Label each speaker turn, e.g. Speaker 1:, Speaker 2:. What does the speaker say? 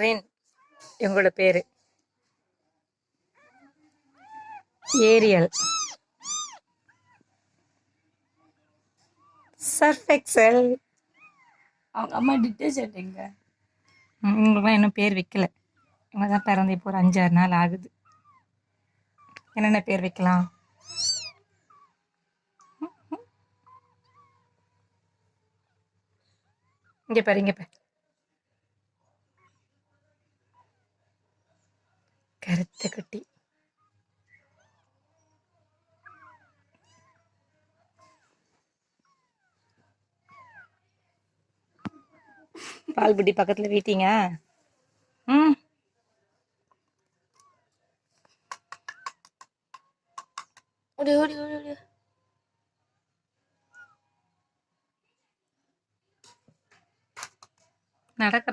Speaker 1: ரென் இவங்களோட பேரு. Ariel, Surf Excel.
Speaker 2: அவங்க அம்மா டிட்டர்ஜென்ட் எங்க?
Speaker 1: இவங்களுக்குலாம் இன்னும் பேர் வைக்கல. இவங்க தான் பிறந்து இப்போ ஒரு 5-6 நாள் ஆகுது. என்னென்ன பேர் வைக்கலாம்? இங்க பாரு, இங்க பாரு. கருத்த குட்டி. பால் புட்டி பக்கத்துல வீட்டீங்க. ம்
Speaker 2: ஓடி ஓடி ஓடி ஓடி.
Speaker 1: நடக்க